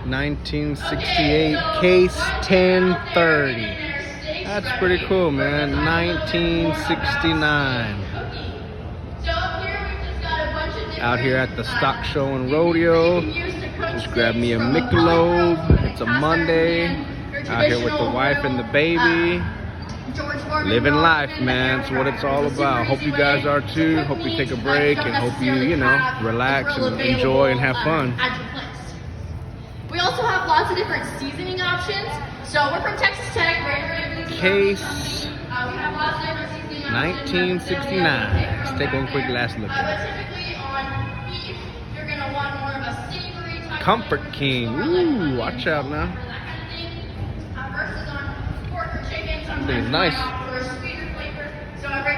1968 case 1030. That's pretty cool, man. 1969. Out here at the stock show and rodeo. Just grab me a Michelob. It's a Monday. Out here with the wife and the baby. Living life, man. It's what it's all about. Hope you guys are too. Hope you take a break and hope you, relax and enjoy and have fun. We also have lots of different seasoning options. So we're from Texas Tech. Case We have lots of different seasoning options. 1969. Let's take one quick last look But at typically on beef, you're going to want more of a savory type. it. Comfort King. Ooh, watch out now. Versus on pork or chicken, sometimes Nice. for a sweeter flavor. So every